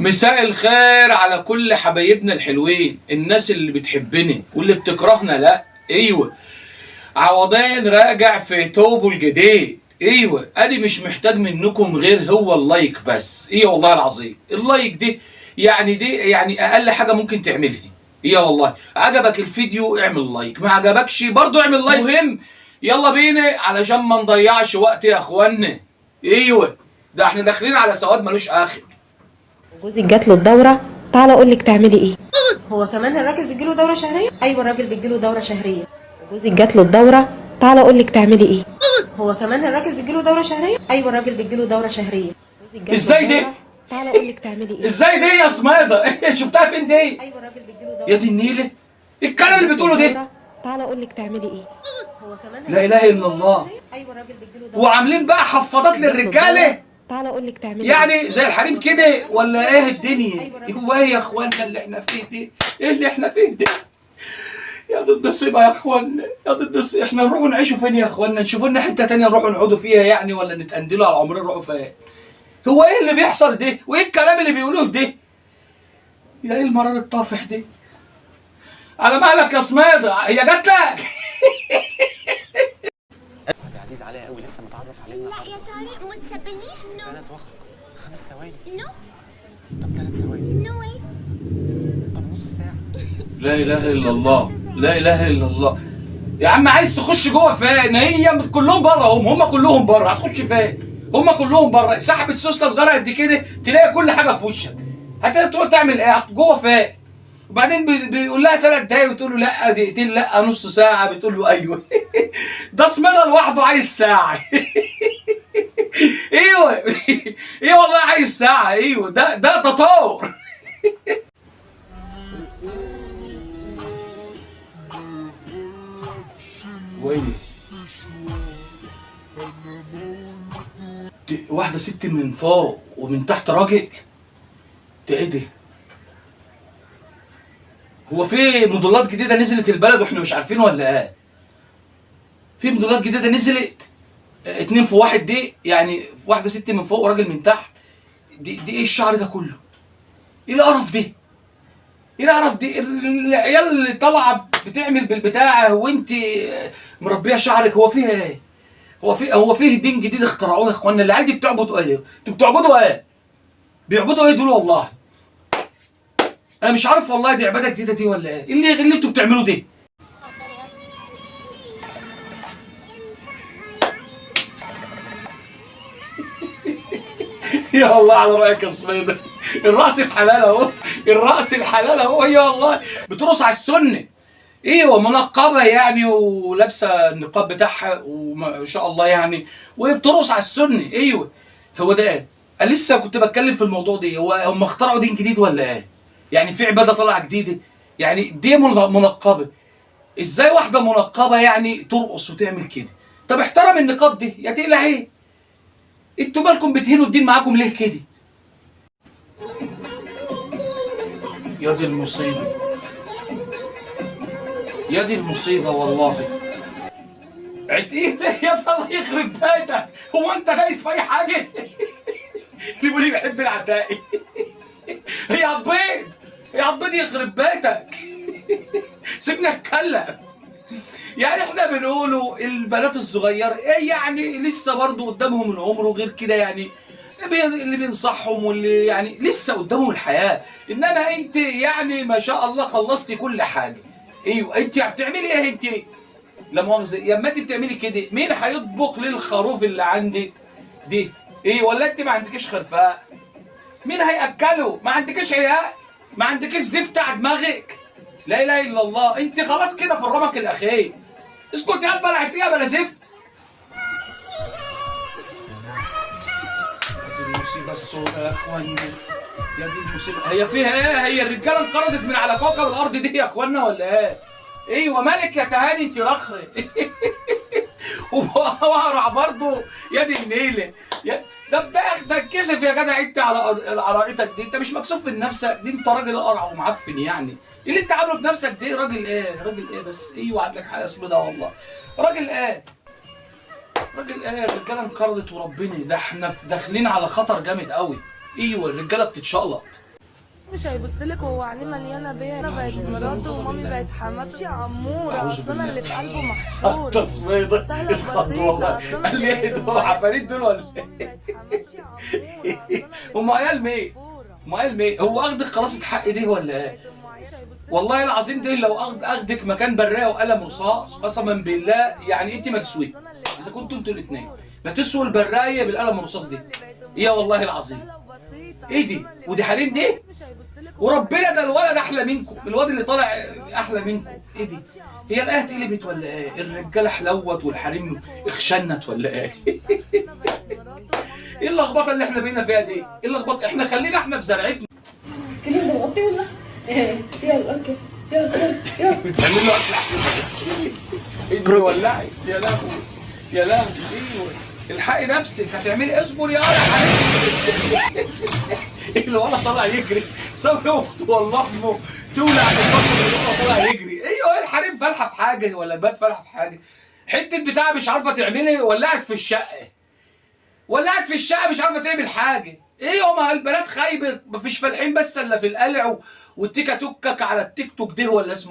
مساء الخير على كل حبايبنا الحلوين، الناس اللي بتحبني واللي بتكرهنا. لا ايوه، عوضين راجع في توبه الجديد. ايوه انا مش محتاج منكم غير هو اللايك بس. ايه والله العظيم اللايك دي اقل حاجه ممكن تعملها. ايه والله، عجبك الفيديو اعمل لايك، ما عجبكش برضو اعمل لايك. مهم، يلا بينا علشان ما نضيعش وقت يا اخوانا. ايوه ده احنا داخلين على سواد ملوش اخر. جوزك جات له الدورة، تعالى اقول لك تعملي ايه. هو كمان الراجل بيجيله دورة شهرية؟ ايوه الراجل بيجيله دورة شهرية. جوزك جات له الدورة، تعالى اقول لك تعملي ايه. هو كمان الراجل بيجيله دورة شهرية؟ ايوه الراجل بيجيله دورة شهرية. جوزك جات له ازاي دي؟ الدورة، تعالى اقول لك تعملي ايه. ازاي دي يا سميدة؟ شفتها فين دي؟ ايوه الراجل بيجيله دورة. يا دي النيلة، إيه الكلام اللي بتقوله ده؟ تعالى اقول لك تعملي ايه. هو كمان لا اله الا الله. ايوه الراجل بيجيله دورة. وعاملين بقى حفاضات للرجاله، تعالى اقول لك تعملي ايه. يعني زي الحريم كده ولا ايه الدنيا؟ هو ايه يا اخوانا اللي احنا فيه ده؟ ايه اللي احنا فيه ده؟ يا دي النصيبة يا اخوانا، يا دي النصيبة. احنا نروحوا نعيشوا فين يا اخوانا؟ نشوفوا لنا حتة تانية نروحوا نقعدوا فيها يعني، ولا نتقندلوا على عمرنا نروحوا فين؟ هو ايه اللي بيحصل ده؟ وايه الكلام اللي بيقولوه ده؟ يا ايه المرار الطافح ده؟ على مالك يا سميدة؟ هي جات لك؟ عزيز عليا قوي، لسه متعرف عليه. لا يا طارق ما تسبنيش. نو. 3 واخرج 5 ثواني. نو. طب 3 ثواني. نو واي. طب نص ساعة. لا اله الا الله، لا اله الا الله. يا عم عايز تخش جوه فين؟ هي كلهم بره، هم كلهم بره، هتخش فين؟ هم كلهم بره، سحبة سوسته صغيره قد كده تلاقي كل حاجه في وشك. هتروح تعمل ايه؟ جوه فين؟ وبعدين بيقول لها 3 دقايق وتقول له لا، دقيقتين لا، نص ساعه، بتقول له ايوه. ده سميدة لوحده عايز ساعه. ايوه. ايه والله عايز ساعه. ايوه ده تطور. ويلي واحدة ست من فوق ومن تحت راجل. ده ايه ده؟ هو في موديلات جديدة نزلت البلد واحنا مش عارفين ولا ايه؟ في موديلات جديدة نزلت 2 في 1 دي، يعني واحدة ست من فوق وراجل من تحت. دي ايه الشعر ده كله؟ ايه القرف دي؟ ايه القرف دي؟ العيال اللي طالعة بتعمل بالبتاع وانت مربيه شعرك، هو فيها ايه؟ هو فيه دين جديد اخترعوه يا اخوانا؟ العيال دي بتعبدوا ايه؟ انتوا بتعبدوا ايه؟ بيعبدوا ايه دول والله؟ انا مش عارف والله، دي عباده جديده دي ولا ايه؟ اللي انتوا بتعملوه ده؟ يا الله على رايك يا سميدة، الراس الحلال اهو، الراس الحلال اهو. هي والله بترقص على السنه. ايوه منقبه يعني، ولابسه النقاب بتاعها وما شاء الله يعني، وهي بترقص على السنه. ايوه هو ده ايه؟ انا لسه كنت بتكلم في الموضوع ده. هو هم اخترعوا دين جديد ولا ايه؟ يعني في عباده طالعه جديده؟ يعني دي منقبه. ازاي واحده منقبه يعني ترقص وتعمل كده؟ طب احترم النقاب ده يا تقلع ايه؟ انتوا مالكم بتهينوا الدين معاكم ليه كده؟ يا دي المصيبه، يا دي المصيبة والله. عتيتة يا ابني، الله يخرب بيتك، هو انت دايس في اي حاجة؟ اللي بيقول لي بحب العتاقي. هي عبيد، هي عبيد يخرب بيتك. سيبني اتكلم. يعني احنا بنقولوا البنات الصغيرة ايه يعني، لسه برضه قدامهم العمر وغير كده يعني، اللي بينصحهم واللي يعني لسه قدامهم الحياة. انما انت يعني ما شاء الله خلصتي كل حاجة. ايوه انت بتعملي ايه انت؟ لا مؤاخذه، لما انت بتعملي كده مين هيطبخ للخروف اللي عندك دي؟ ايه ولا انت ما عندكيش خرفاء؟ مين هياكله؟ ما عندكيش عيال؟ ما عندكيش زفت على دماغك؟ لا اله الا الله، انت خلاص كده في الرمق الاخير. اسكتي يا بلعتيها بلا زفت. دي المصيبه السوداء يا اخوانا، يا دي المصيبه. هي فيها ايه؟ هي الرجاله انقرضت من على كوكب الارض دي يا اخوانا ولا ايه؟ ايوه مالك يا تهاني انت رخرة. وهرع برضه يا دي النيله. ده اتكسف يا جدع انت على قرايتك دي. انت مش مكسوف من نفسك دي؟ انت راجل قرع ومعفن يعني. ايه اللي انت عامله في نفسك دي؟ راجل ايه؟ راجل ايه بس؟ ايوه عندك حاجه اسمها ده والله. راجل ايه؟ راجل ايه؟ الرجاله انقرضت وربنا، ده احنا داخلين على خطر جامد قوي. ايوه الرجاله بتتشقلط. مش هيبصلك، هو عينيه مليانه بيا. انا بقت مراته ومامي بقت حماته يا عموره، اصل انا اللي في قلبه محفور. التصميم سهله اتخض والله. بسيطه، قال لي ايه دول عفاريت دول ولا ايه؟ هم عيال مين؟ هم عيال مين؟ هو اخدك خلاص الحق دي ولا ايه؟ والله العظيم دي لو اخدك مكان برايه وقلم رصاص قسما بالله يعني انت ما تسوي. اذا كنتوا انتوا الاثنين ما تسووا البرايه بالقلم الرصاص دي. ايه والله العظيم. ايه دي؟ ودي حريم دي؟ وربنا ده الولد احلى منكم، الواد اللي طالع احلى منكم. ايه دي؟ هي الايه اتقلبت ولا ايه؟ الرجاله حلوت والحريم اخشنت ولا ايه؟ ايه اللخبطه اللي احنا بقينا فيها دي؟ ايه اللخبطه؟ احنا خلينا احنا في زرعتنا. كده ضغطتي ولا؟ يلا اوكي يلا يلا. بتعمل له اكل احلى. اجري ولعت يا لهوي يا لهوي. ايوه الحقي نفسك هتعملي اصبر يا حبيبي. الولد طالع يجري ساب اخته والله امه تولع بالبطن اللي طالع يجري. ايوه الحريم فالحه في حاجه ولا البات فالحه في حاجه؟ حته بتاع مش عارفه تعملي ولعت في الشقه. ولعت في الشقه مش عارفه تعمل حاجه. ايه ما البنات خايبه مفيش فالحين بس الا في القلع والتيكا توكك على التيك توك ده ولا اسمه